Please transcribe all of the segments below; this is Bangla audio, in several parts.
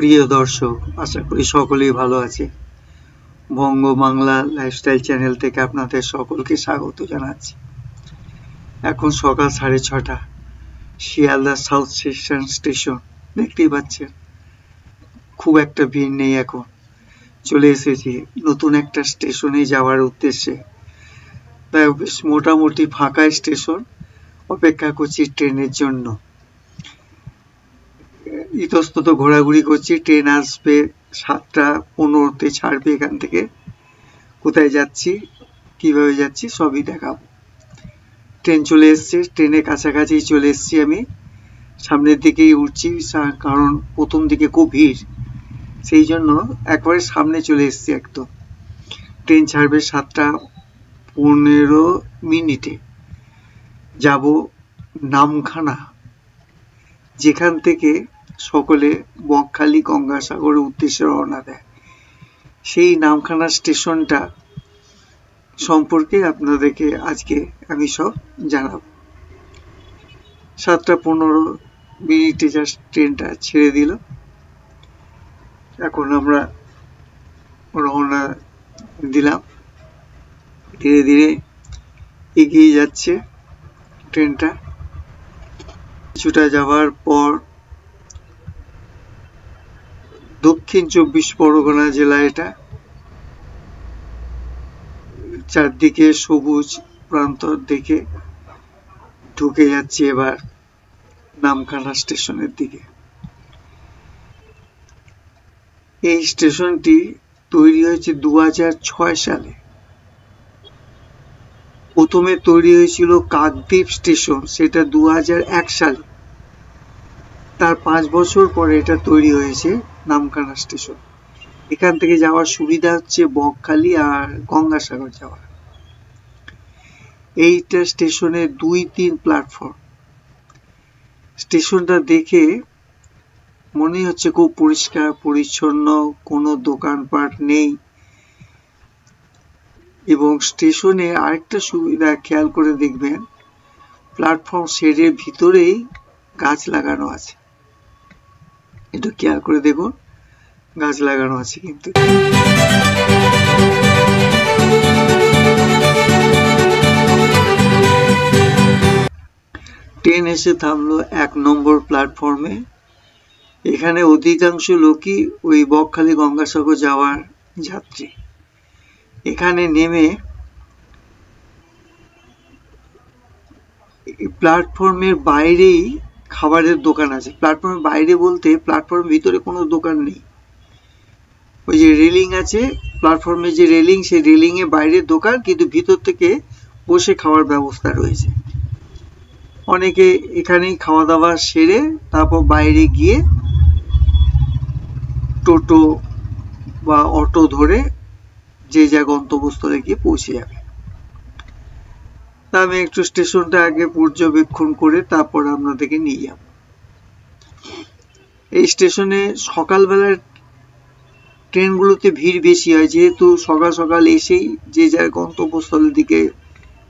প্রিয় দর্শক, আশা করি সকলেই ভালো আছে। বঙ্গবাংলা লাইফস্টাইল চ্যানেল থেকে আপনাদের সকলকে স্বাগত জানাচ্ছি। এখন সকাল 6:30। শিয়ালদা সাউথ স্টেশন দেখতেই পাচ্ছেন, খুব একটা ভিড় নেই। এখন চলে এসেছি নতুন একটা স্টেশনে যাওয়ার উদ্দেশ্যে। তাই বেশ মোটামুটি ফাঁকা স্টেশন, অপেক্ষা করছি ট্রেনের জন্য। ইতস্তত ঘোরাঘুরি করছি। ট্রেন আসবে 7:15-তে, ছাড়বে এখান থেকে। কোথায় যাচ্ছি, কিভাবে যাচ্ছি সবই দেখাবো। ট্রেন চলে এসছে, ট্রেনের কাছাকাছি চলে এসছি আমি। সামনের দিকেই উঠছি, কারণ প্রথম দিকে খুব ভিড়, সেই জন্য একবারে সামনে চলে এসছি একদম। ট্রেন ছাড়বে 7:15 যাব নামখানা, যেখান থেকে সকলে বকখালি গঙ্গাসাগরের উদ্দেশ্যে রওনা দেয়। সেই নামখানা স্টেশনটা সম্পর্কে আপনাদেরকে আজকে আমি সব জানাবো। 7:15 জাস্ট ট্রেনটা ছেড়ে দিল। এখন আমরা রওনা দিলাম। ধীরে ধীরে এগিয়ে যাচ্ছে ট্রেনটা। কিছুটা যাওয়ার পর দক্ষিণ 24 পরগনা জেলা এটা। চারদিকে সবুজ প্রান্তর দেখে ঢুকে যাচ্ছি এবার নামখানা স্টেশনের দিকে। এই স্টেশনটি তৈরি হয়েছে 2006 সালে। প্রথমে তৈরি হয়েছিল কাকদ্বীপ স্টেশন, সেটা 2001 সালে। তার 5 বছর পরে এটা তৈরি হয়েছে নামখানা স্টেশন। এখান থেকে যাওয়ার সুবিধা হচ্ছে বকখালি আর গঙ্গাসাগর যাওয়ার। এইটা স্টেশনের 2-3 প্ল্যাটফর্ম। স্টেশনটা দেখে মনে হচ্ছে খুব পরিষ্কার পরিচ্ছন্ন, কোনো দোকানপাট নেই। এবং স্টেশনে আরেকটা সুবিধা খেয়াল করে দেখবেন, প্ল্যাটফর্ম শেডের ভিতরেই গাছ লাগানো আছে। একটু খেয়াল করে দেখুন, গাছ লাগানো আছে কিন্তু। ট্রেন এসে থামলো 1 নম্বর প্ল্যাটফর্মে। এখানে অধিকাংশ লোকই ওই বকখালি গঙ্গাসাগর যাওয়ার যাত্রী। এখানে নেমে প্ল্যাটফর্মের বাইরেই খাবারের দোকান আছে। প্ল্যাটফর্মের বাইরে বলতে প্ল্যাটফর্মের ভিতরে কোনো দোকান নেই। ওই যে রেলিং আছে, প্ল্যাটফর্মে যে রেলিং, সেই রেলিং এর বাইরে দোকান, কিন্তু ভিতর থেকে বসে খাওয়ার ব্যবস্থা রয়েছে। অনেকে এখানেই খাওয়া দাওয়া সেরে তারপর বাইরে গিয়ে টোটো বা অটো ধরে যে যা গন্তব্যস্থলে গিয়ে পৌঁছে যাবে। আমি একটু স্টেশনটা আগে পর্যবেক্ষণ করে তারপর আপনাদেরকে নিয়ে যাব। এই স্টেশনে সকালবেলার ট্রেনগুলোতে ভিড় বেশি হয়, যেহেতু সকাল সকাল এসেই যে যার গন্তব্যস্থলের দিকে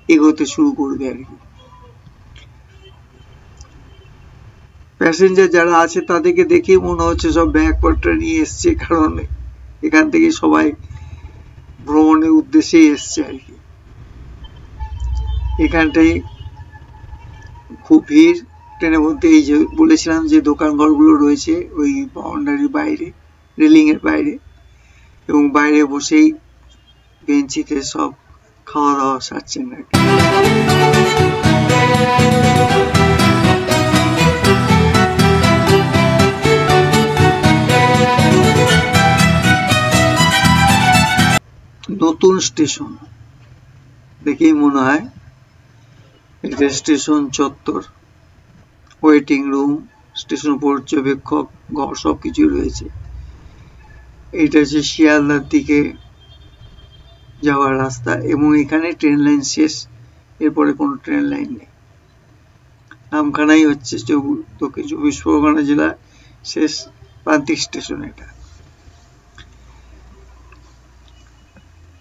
এগোতে শুরু করবে আর কি। প্যাসেঞ্জার যারা আছে তাদেরকে দেখেই মনে হচ্ছে সব ব্যাগপত্র নিয়ে এসছে, কারণ এখান থেকে সবাই ভ্রমণের উদ্দেশ্যে এসছে আর কি। এখানটাই খুব ভিড় ট্রেনের মধ্যে। এই যে বলেছিলাম যে দোকান ঘরগুলো রয়েছে ওই বাউন্ডারির বাইরে, রেলিং এর বাইরে, এবং বাইরে বসেই বেঞ্চিতে সব খাওয়া দাওয়া সারছেন আর কি। নতুন স্টেশন দেখেই মনে হয় এটা স্টেশন চত্বর, ওয়েটিং রুম, স্টেশন পর্যবেক্ষক ঘর সবকিছু রয়েছে। এটা হচ্ছে শিয়ালদার দিকে যাওয়ার রাস্তা, এবং এখানে ট্রেন লাইন শেষ, এরপরে কোনো ট্রেন লাইন নেই। নামখানাই হচ্ছে দক্ষিণ 24 পরগনা জেলা শেষ প্রান্তিক স্টেশন।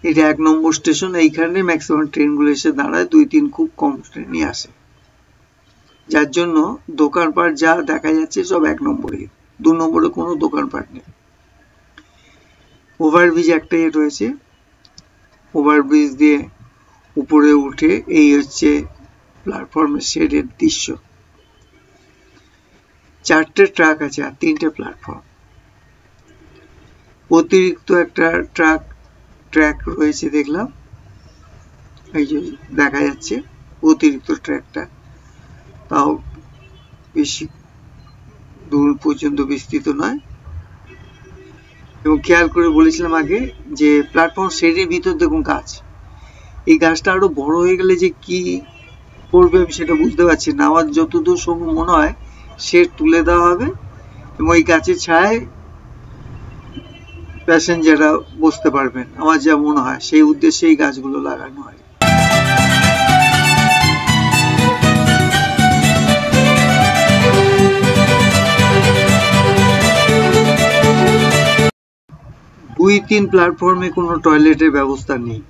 এটা 1 নম্বর স্টেশন। এইখানে ম্যাক্সিমাম ট্রেনগুলো এসে দাঁড়ায়, 2-3 খুব কম ট্রেনই আসে, যার জন্য দোকানপাট যা দেখা যাচ্ছে সব 1 নম্বরে। 2 নম্বরে কোনো দোকানপাট নেই। ওভারব্রিজ একটাই রয়েছে, ওভারব্রিজ দিয়ে উপরে উঠে এই হচ্ছে প্ল্যাটফর্মের শেডের দৃশ্য। 4টে ট্রাক আছে আর 3টে প্ল্যাটফর্ম। অতিরিক্ত একটা ট্র্যাক রয়েছে দেখলাম, এই যে দেখা যাচ্ছে অতিরিক্ত ট্র্যাকটা, তাও বেশি দূর পর্যন্ত বিস্তৃত নয়। এবং খেয়াল করে বলেছিলাম আগে যে প্ল্যাটফর্ম শেডের ভিতর দেখুন গাছ, এই গাছটা আরো বড় হয়ে গেলে যে কি করবে আমি সেটা বুঝতে পারছি না। আমার যতদূর সম্ভব মনে হয় শেড তুলে দেওয়া হবে এবং এই গাছের ছায়ায় প্যাসেঞ্জাররা বসতে পারবেন, আমার যা মনে হয় সেই উদ্দেশ্যে এই গাছগুলো লাগানো হয়। দুই তিন প্ল্যাটফর্মে কোনো টয়লেটের ব্যবস্থা নেই।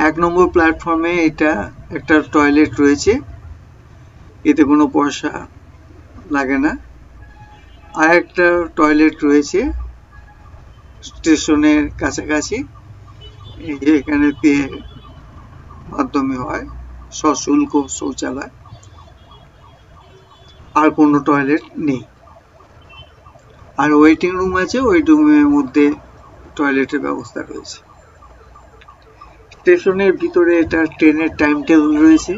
1 নম্বর প্ল্যাটফর্মে এটা একটা টয়লেট রয়েছে, এতে কোনো পয়সা লাগে না। আর একটা টয়লেট রয়েছে স্টেশনের কাছাকাছি, এখানে পে মাধ্যমে হয়, সশুল্ক শৌচালয়। আর কোনো টয়লেট নেই। আর ওয়েটিং রুম আছে, ওয়েটিং রুমের মধ্যে টয়লেটের ব্যবস্থা রয়েছে। স্টেশনের ভিতরে এটা ট্রেনের টাইম টেবিল রয়েছে,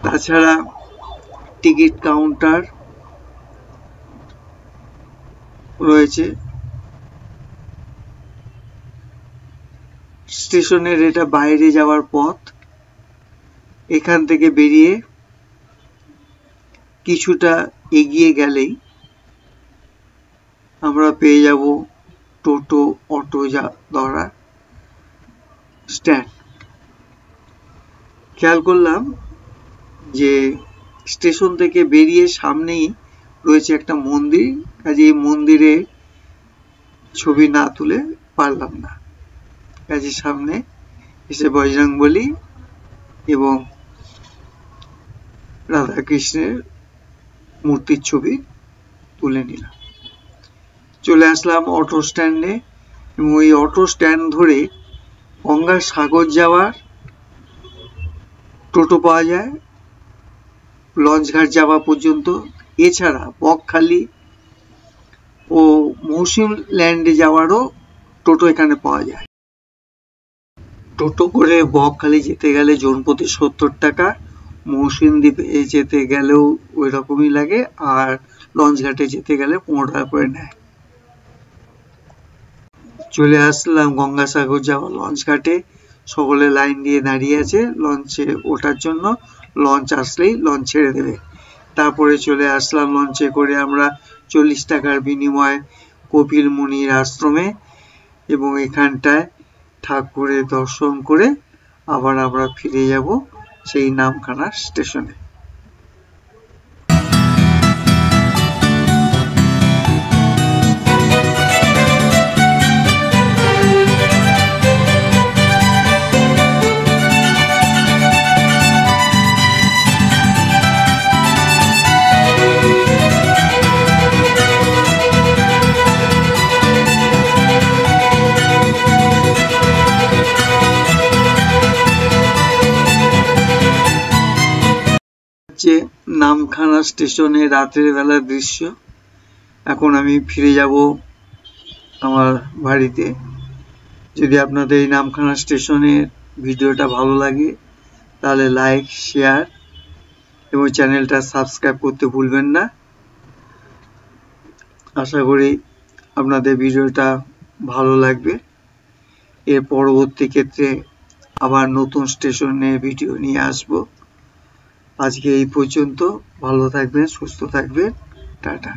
তাছাড়া টিকিট কাউন্টার রয়েছে। স্টেশনের এটা বাইরে যাওয়ার পথ, এখান থেকে বেরিয়ে কিছুটা এগিয়ে গেলেই আমরা পেয়ে যাব টোটো অটো ধরা স্ট্যান্ড। খেয়াল করলাম যে স্টেশন থেকে বেরিয়ে সামনেই রয়েছে একটা মন্দির, কাজে এই মন্দিরে ছবি না তুলে পারলাম না, কাজে সামনে এসে বজরংবলী এবং রাধাকৃষ্ণের মূর্তির ছবি তুলে নিলাম। চলে আসলাম অটো স্ট্যান্ডে এবং ওই অটো স্ট্যান্ড ধরে গঙ্গাসাগর যাওয়ার টোটো পাওয়া যায় লঞ্চঘাট যাওয়া পর্যন্ত। এছাড়া বকখালি ও মৌসুম ল্যান্ডে যাওয়ারও টোটো এখানে পাওয়া যায়। টোটো করে বকখালি যেতে গেলে জনপ্রতি 70 টাকা, মৌসুম দ্বীপে যেতে গেলেও ওই রকমই লাগে, আর লঞ্চঘাটে যেতে গেলে 15 টাকা করে নেয়। চলে আসলাম গঙ্গাসাগর যাওয়া লঞ্চঘাটে, সকলে লাইন দিয়ে দাঁড়িয়ে আছে লঞ্চে ওঠার জন্য, লঞ্চ আসলেই লঞ্চ ছেড়ে দেবে। তারপরে চলে আসলাম লঞ্চে করে আমরা 40 টাকার বিনিময়ে কপিল মুনির আশ্রমে, এবং এখানটায় ঠাকুরের দর্শন করে আবার আমরা ফিরে যাব সেই নামখানা স্টেশনে। নামখানা স্টেশনে রাতের বেলার দৃশ্য। এখন আমি ফিরে যাব আমার বাড়িতে। যদি আপনাদের এই নামখানা স্টেশনের ভিডিওটা ভালো লাগে তাহলে লাইক, শেয়ার এবং চ্যানেলটা সাবস্ক্রাইব করতে ভুলবেন না। আশা করি আপনাদের ভিডিওটা ভালো লাগবে। এর পরবর্তী ক্ষেত্রে আবার নতুন স্টেশনের ভিডিও নিয়ে আসব। আজকে এই পর্যন্ত, ভালো থাকবেন, সুস্থ থাকবেন, টাটা।